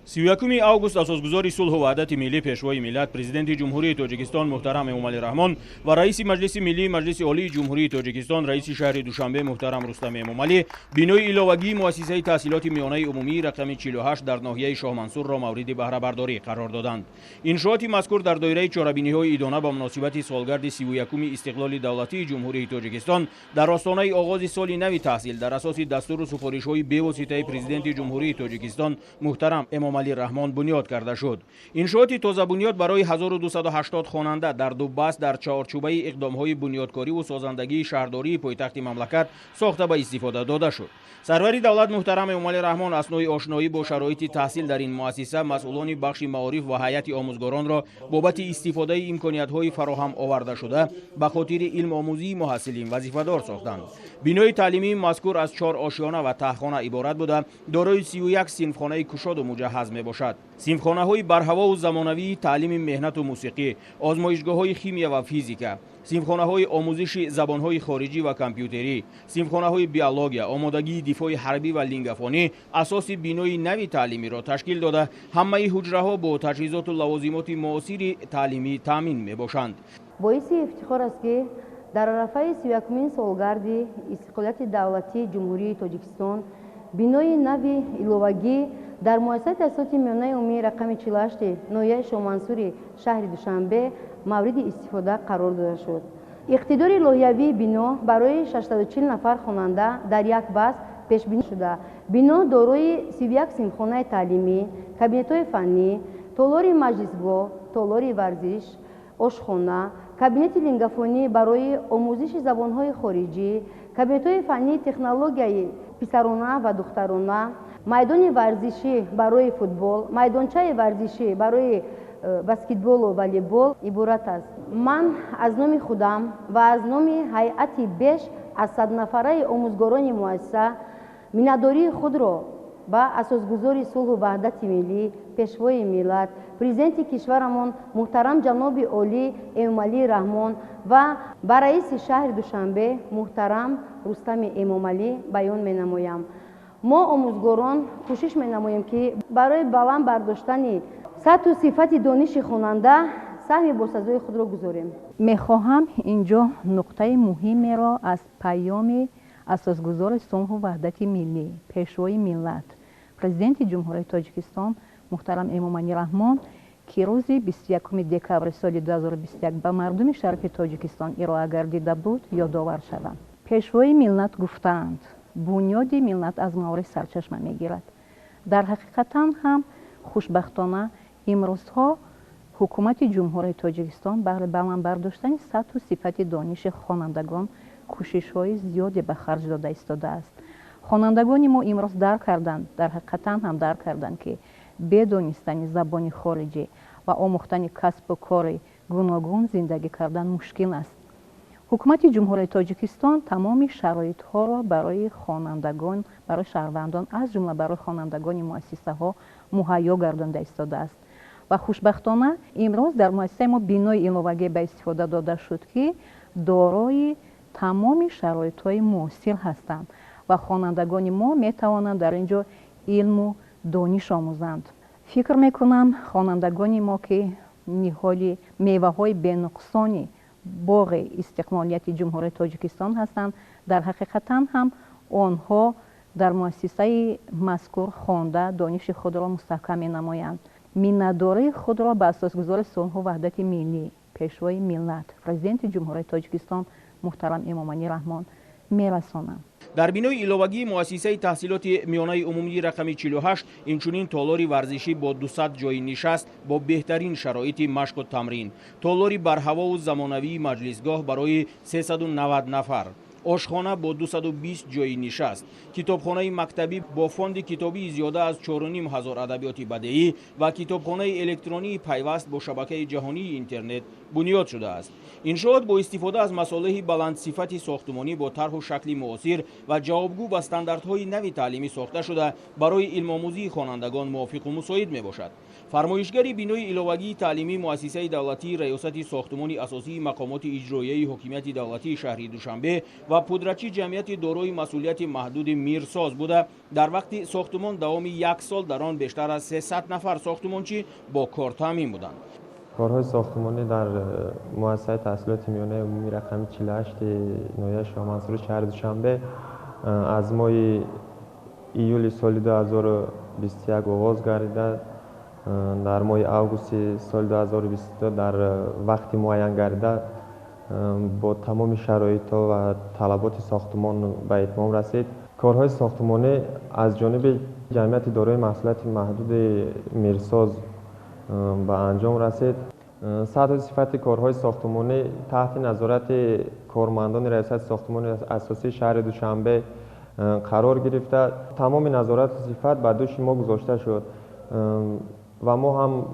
31 август асосгузори сулҳу ваҳдати миллӣ пешвои миллат президенти ҷумҳурии тоҷикистон муҳтарам Эмомалӣ Раҳмон ва раиси маҷлиси миллии маҷлиси олии ҷумҳурии тоҷикистон раиси шаҳри Душанбе муҳтарам Рустам Эмомалӣ бинои иловагии муассисаи таҳсилоти миёнаи умумии рақами 48 дар ноҳияи Шоҳмансурро мавриди баҳрабардорӣ қарор доданд. Иншооти мазкур дар доираи чорабиниҳои идона ба муносибати солгарди 31 истиқлоли давлатии ҷумҳурии тоҷикистон дар остонаи оғози соли нави таҳсил дар асоси дастуру супоришҳои бевоситаи президенти ҷумҳурии тоҷикистон муҳтарам Эмомалӣ Раҳмон бунёд карда шуд. Иншооти тозабунёд барои 1280 хонанда дар дуббаст дар чаорчӯбаи иқдомҳои бунёдкориву созандагии шаҳрдории пойтахти мамлакат сохта ба истифода дода шуд. Сарвари давлат муҳтарам Эмомалӣ Раҳмон аснои ошноӣ бо шароити таҳсил дар ин муассиса масъулони бахши маориф ва ҳайати омӯзгоронро бобати истифодаи имкониятҳои фароҳам оварда шуда ба хотири илмомӯзии муҳассилин вазифадор сохтанд. Бинои таълимии мазкур аз 4 ошёна ва таҳхона иборат буда дорои 31 синфхонаи кушоду муҷаҳҳаз мебошад. Синфхонаҳои барҳавову замонавии таълими меҳнату мусиқӣ, озмоишгоҳҳои химия ва физика, синфхонаҳои омӯзиши забонҳои хориҷӣ ва компютерӣ, синфхонаҳои биология, омодагии дифои ҳарбӣ ва лингафонӣ асоси бинои нави таълимиро ташкил дода, ҳамаи ҳуҷраҳо бо таҷҳизоту лавозимоти муосири таълимӣ таъмин мебошанд. боиси ифтихор аст ки дар арафаи 31 солгарди истиқлолияти давлатии ҷумҳурии тоҷикистон бинои нави иловагӣ дар муассисаи таҳсилоти миёнаи умумии рақами 48 ноҳияи Шоҳмансури шаҳри Душанбе мавриди истифода қарор дода шуд. иқтидори лоиҳавии бино барои 640 нафар хонанда дар як баст пешбинӣ шуда. Бино дорои 31 синфхонаи таълимӣ, кабинетҳои фаннӣ, толори маҷлисгоҳ, толори варзиш, ошхона, кабинети лингафонӣ барои омӯзиши забонҳои хориҷӣ, кабинетҳои фаннии технологияи писарона ва духтарона, майдони варзишӣ барои футбол, майдончаи варзишӣ барои баскетболу волейбол иборат аст. Ман аз номи худам ва аз номи ҳайати беш аз 100 нафараи омӯзгорони муассиса миннатдории худро ба асосгузори сулҳу ваҳдати миллӣ, пешвои миллат, президенти кишварамон муҳтарам ҷаноби олӣ Эмомалӣ Раҳмон ва ба раиси шаҳри Душанбе муҳтарам Рустами Эмомалӣ баён менамоям. мо омӯзгорон кӯшиш менамоем ки барои баланд бардоштани сатҳу сифати дониши хонанда саҳми босазои худро гузорем. мехоҳам инҷо нуқтаи муҳимеро аз паёми асосгузори сулҳу ваҳдати миллӣ, пешвои миллат, президенти ҷумҳурии тоҷикистон муҳтарам Эмомалӣ Раҳмон ки рӯзи 21 декабри соли 2021 ба мардуми шарафи тоҷикистон ироа гардида буд ёдовар шавам. пешвои миллат гуфтаанд бунёди миллат аз маориф сарчашма мегирад. дар ҳақиқатан ҳам хушбахтона имрӯзҳо ҳукумати ҷумҳурии тоҷикистон баҳри баланд бардоштани сатҳу сифати дониши хонандагон кӯшишҳои зиёде ба харҷ дода истодааст. хонандагони мо имрӯз дарк карданд, дар ҳақиқатан ҳам дарк карданд ки бе донистани забони хориҷӣ ва омӯхтани касбу кори гуногун зиндагӣ кардан мушкил аст. ҳукумати ҷумҳурии тоҷикистон тамоми шароитҳоро барои хонандагон, барои шаҳрвандон, аз ҷумла барои хонандагони муассисаҳо муҳайё гардонда истодааст ва хушбахтона имрӯз дар муассисаи мо бинои иловагӣ ба истифода дода шуд ки дорои тамоми шароитҳои муосир ҳастанд ва хонандагони мо метавонанд дар ин ҷо илму дониш омӯзанд. фикр мекунам хонандагони мо ки ниҳоли меваҳои бенуқсони боғи истиқлолияти ҷумҳурии тоҷикистон ҳастанд, дар ҳақиқатан ҳам онҳо дар муассисаи мазкур хонда дониши худро мустаҳкам менамоянд. миннатдории худро ба асосгузори сулҳу ваҳдати миллӣ, пешвои миллат, президенти ҷумҳурии тоҷикистон муҳтарам Эмомалӣ Раҳмон мерасонам. дар бинои иловагии муассисаи таҳсилоти миёнаи умумии рақами 48 инчунин толори варзишӣ бо 200 ҷойи нишаст бо беҳтарин шароити машқу тамрин, толори барҳавову замонавии маҷлисгоҳ барои 390 нафар, ошхона бо 220 ҷойи нишаст, китобхонаи мактабӣ бо фонди китобии зиёда аз 4500 адабиёти бадеӣ ва китобхонаи электронии пайваст бо шабакаи ҷаҳонии интернет бунёд шудааст. иншоот бо истифода аз масолиҳи баландсифати сохтумонӣ бо тарҳу шакли муосир ва ҷавобгӯ ба стандартҳои нави таълимӣ сохта шуда барои илмомӯзии хонандагон мувофиқу мусоид мебошад. фармоишгари бинои иловагии таълимии муассисаи давлатии раёсати сохтумони асосии мақомоти иҷроияи ҳокимияти давлатии шаҳри Душанбе ва و پودرچی جمعیتی دارای مسئولیت محدود میرساز بوده. در وقت ساختمان دوام 1 سال در آن بیشتر از 300 نفر ساختمانچی با کار تامین بودند. کارهای ساختمانی در مؤسسه تحصیلات میانه عمومی رقم 48 ناحیه شاه منصور شهر دوشنبه از ماه ایول سال 2021 آغاز گردیده. در ماه اوگوست سال 2022 در وقت معین گردیده با تمام شرایط و طلبات ساختمان به اتمام رسید. کارهای ساختمانی از جانب جمعیت دارای مسئولیت محدود میرساز به انجام رسید. سطح صفت کارهای ساختمانی تحت نظارت کارمندان ریاست ساختمان اساسی شهر دوشنبه قرار گرفته. تمام نظارت صفت بر دوش ما گذاشته شد و ما هم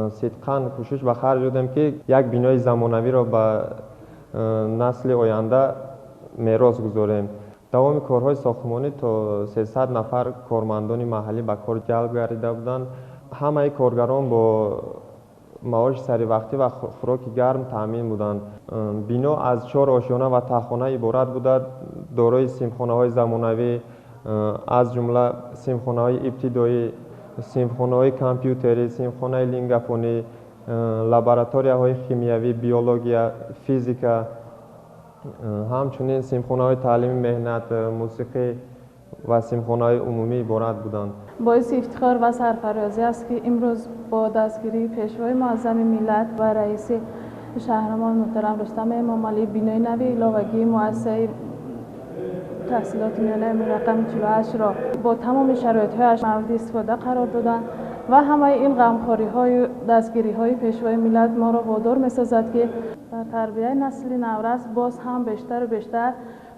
صدقاً کوشش به خرج دادیم که یک بینای زمانوی را به نسل آینده میراث گذاریم. دوام کارهای ساختمانی تا 300 نفر کارمندان محلی به کار جلب گردیده بودند. همه کارگران با معاش سری وقتی و خوراک گرم تامین بودند. بنا از 4 آشیانه و تخانه عبارت بوده، دارای سیمخانه‌های زمانوی از جمله سیمخانه‌های ابتدایی، سیمخانه‌های کامپیوتری، سیمخانه لینگافونی، لابراتوری‌های شیمیایی، بیولوژی، فیزیک، همچنین سیمخانه‌های تعلیم مهنت، موسیقی و سیمخانه‌های عمومی عبارت بودند. باعث افتخار و سرفرازی است که امروز با دستگیری پیشوای معظم ملت و رئیس شهرمان محترم رستم امامعلی بینای نوی علاوگی مؤسسه تحصیلات میانه رقم 48 را با تمام شرایط‌هایش مورد استفاده قرار دادند و همه این غمخوری‌های دستگیری‌های پیشوای ملت ما را وادار می‌سازد که در تربیت نسل نورس باز هم بیشتر و بیشتر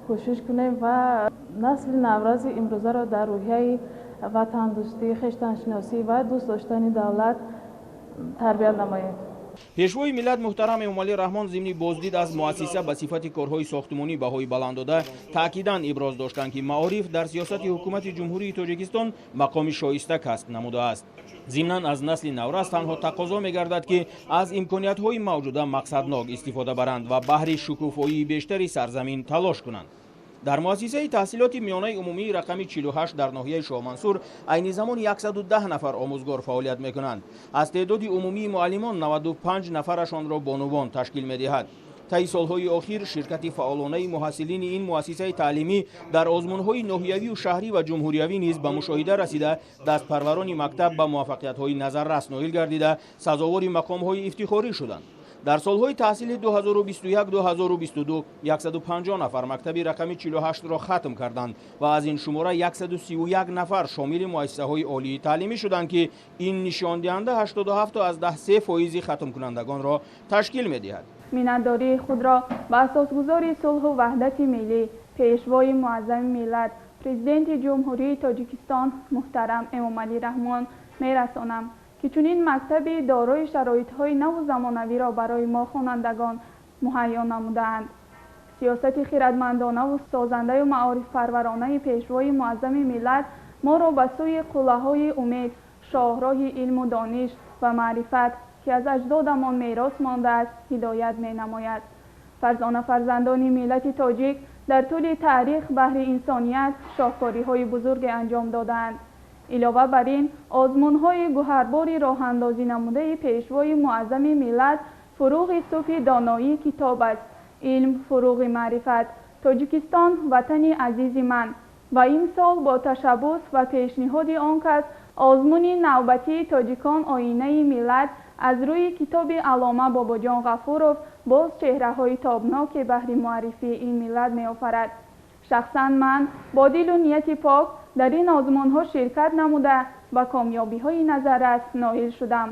کوشش کنیم و نسل نورس امروزه را در روحیه وطن دوستی، خویشتن‌شناسی و دوست داشتن دولت تربیت نماییم. پیشوای ملت محترم امامعلی رحمان ضمن بازدید از مؤسسه به صفت کارهای ساختمانی بهای بلند داده تاکیداً ابراز داشتند که معارف در سیاست حکومت جمهوری تاجیکستان مقام شایسته کسب نموده است. ضمناً از نسل نورس تنها تقاضا می‌گردد که از امکانیت‌های موجوده مقصدناک استفاده برند و بهر شکوفایی بیشتری سرزمین تلاش کنند. در مؤسسه تحصیلات میانه عمومی رقم 48 در ناحیه شاه منصور عین زمان 110 نفر آموزگار فعالیت می‌کنند. از تعداد عمومی معلمان 95 نفرشان را بانوان تشکیل می‌دهد. طی سالهای اخیر شرکت فعالانه محصلین این مؤسسه تعلیمی در آزمون‌های ناحیوی و شهری و جمهوریوی نیز به مشاهده رسیده دستپروران مکتب به موفقیت‌های نظررس نائل گردیده سزاوار مقام‌های افتخاری شدند. در سالهای تحصیل 2021-2022 150 نفر مکتب رقم 48 را ختم کردند و از این شماره 131 نفر شامل مؤسسه‌های عالی تعلیمی شدند که این نشان دهنده 87 از 10% ختم کنندگان را تشکیل می‌دهد. مینت‌داری خود را به اساسگذار صلح و وحدت ملی پیشوای معظم ملت پرزیدنت جمهوری تاجیکستان محترم امامعلی رحمان می‌رسانم که چنین مکتبی دارای شرایط‌های نو و زمانوی را برای ما خوانندگان مهیا نموده‌اند. سیاست خردمندانه و سازنده و معارف پرورانه پیشوای معظم ملت ما را به سوی قله‌های امید، شاهراه علم و دانش و معرفت که از اجدادمان میراث مانده است هدایت می‌نماید. فرزندان ملت تاجیک در طول تاریخ بهر انسانیت شاهکاری‌های بزرگ انجام دادند. علاوه بر این آزمون‌های گوهرباری راه اندازی نموده پیشوای معظم ملت فروغ صوفی دانایی کتاب است. علم فروغ معرفت. تاجیکستان وطن عزیز من و این سال با تشبث و پیشنهاد آن کس آزمون نوبتی تاجیکان آینه ملت از روی کتاب علامه باباجان غفورов باز چهره‌های تابناک بهر معرفی این ملت می‌آفرد. شخصاً من با دل و نیت پاک در این آزمون‌ها شرکت نموده و کامیابی‌های نظررس نائل شدم.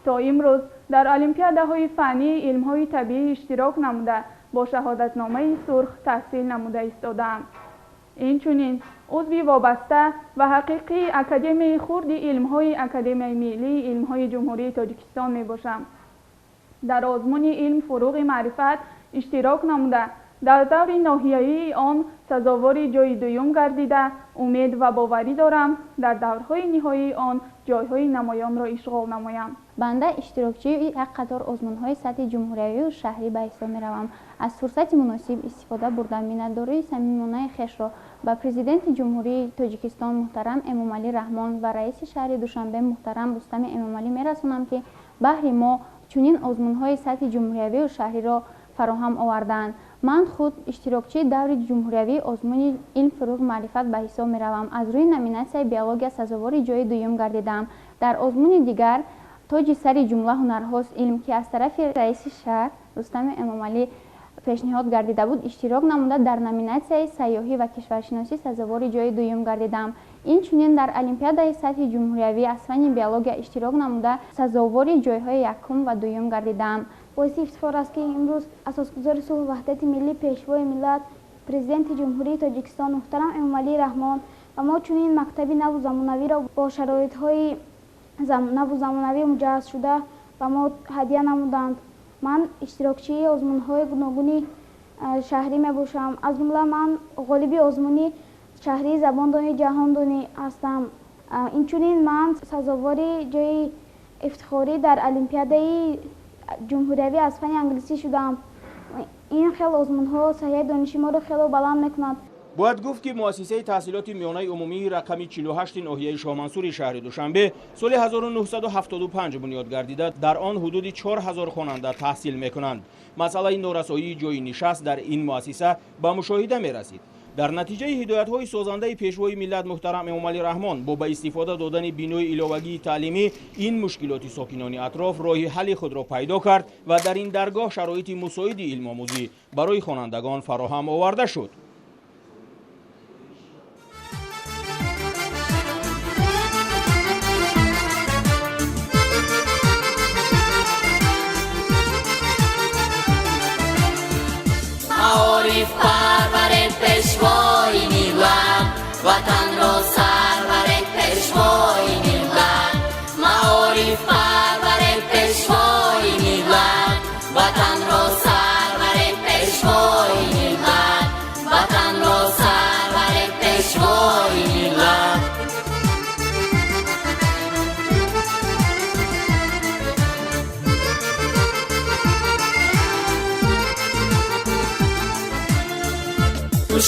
تا امروز در المپیادهای فنی علم‌های طبیعی اشتراک نموده با شهادتنامه سرخ تحصیل نموده ایستادم. اینچنین عضو وابسته و حقیقی اکادمی خرد علم‌های اکادمی ملی علم‌های جمهوری تاجیکستان میباشم. در آزمون علم فروغ معرفت اشتراک نموده در دور ناحیه‌ای آن سزاوار جای دوم گردیده امید و باوری دارم در دورهای نهایی آن جایهای نمایان را اشغال نمایم. بنده اشتراکچی یک قطار آزمون‌های سطح جمهوری و شهری به حساب می‌روم. از فرصت مناسب استفاده برده منتداری صمیمانه خویش را به پرزیدنت جمهوری تاجیکستان محترم امامعلی رحمان و رئیس شهر دوشنبه محترم رستم امامعلی می‌رسانم که بهر ما چنین آزمون‌های سطح جمهوری و شهری را فراهم آوردند. من خود اشتراکچی دور جمهوری آزمون علم فروغ معرفت به حساب می‌روم. از روی نامیناسیون بیولوژی سزاوار جای دوم گردیدم. در آزمون دیگر تاج سر جمله هنرهاست علم که از طرف رئیس شهر رستم امامعلی پیشنهاد گردیده بود اشتراک نموده در نامیناسیون سیاحی و کشورشناسی سزاوار جای دوم گردیدم. این چنین در المپیادای سطح جمهوری از فن بیولوژی اشتراک نموده سزاوار جایهای یکم و دوم گردیدم. باعث افتخار است که امروز اساسگزار صلح و وحدت ملی پیشوای ملت پرزیدنت جمهوری تاجیکستان محترم امامعلی رحمان و ما چنین مکتب نو زمانوی را با شرایط‌های نو زمانوی مجهز شده و ما هدیه نمودند. من اشتراکچی آزمون‌های گوناگون شهری میباشم. از جمله من غالب آزمون شهری زباندانی جهاندانی هستم. این چنین من سزاوار جای افتخاری در المپیادای جمهوری از فن انگلیسی شدم. این خیلی آزمون‌ها صحیح دانش ما را خیلی بلند میکند. باید گفت که مؤسسه تحصیلات میانه عمومی رقم 48 ناحیه شاه منصور شهر دوشنبه سال 1975 بنیاد گردیده در آن حدود 4000 خواننده تحصیل میکنند. مسئله نارسایی جای نشست در این مؤسسه به مشاهده میرسید. در نتیجه هدایت‌های سازنده پیشوای ملت محترم امامعلی رحمان با استفاده دادن بینای علاوگی تعلیمی این مشکلات ساکنان اطراف راه حل خود را پیدا کرد و در این درگاه شرایط مساعد علم آموزی برای خوانندگان فراهم آورده شد. معارف پرورد پیشوای ملت وطن را سرورد پیشوای ملت معارف پرورد پیشوای ملت وطن را سرورد پیشوای ملت وطن را سرورد پیشوای ملت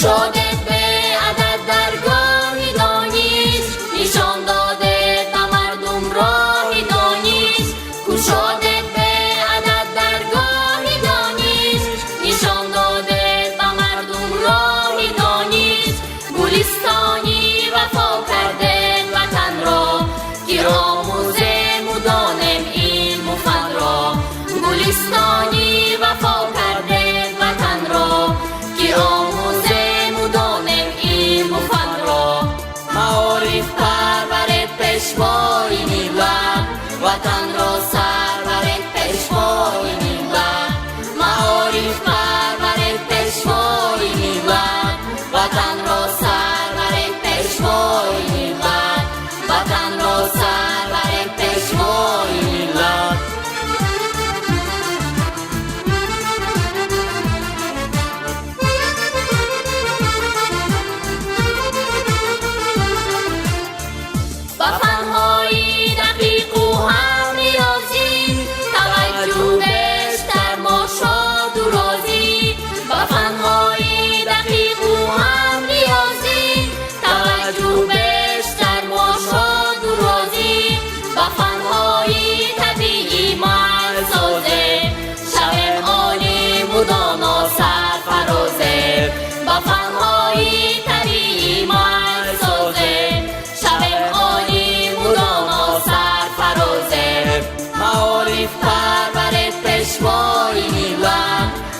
شده به عدد درگاه دانش نشان داده تا مردم راه دانش شده به عدد درگاه دانش نشان داده تا مردم راه دانش گلستانی وفا کرده وطن را که آموزه مدانم علم و فن را گلستانی وفا کرده وطن را که آموزه معارف پرورد پیشوای ملت وطن را سرورد پیشوای ملت معارف پرورد پیشوای ملت وطن را سرورد پیشوای ملت وطن را سرورد پیشوای ملت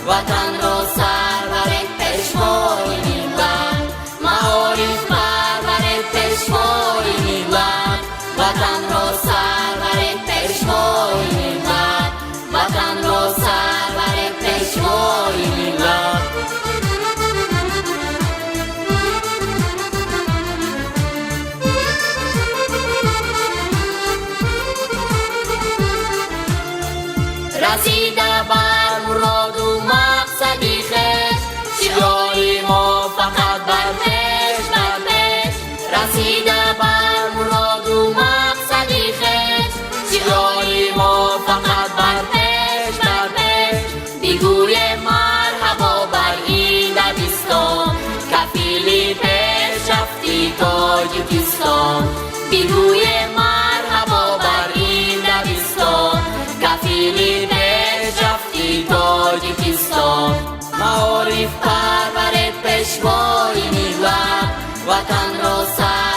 وطن را سرورد پیشوای ملت معارف پرورد پیشوای ملت وطن را سرورد پیشوای ملت وطن را سرورد پیشوای ملت رسیده بر مراد و مقصدی خویش شیاری ما فقط بر پیش رسیده بر مراد و مقصدی پیشوای ملت وطن را سر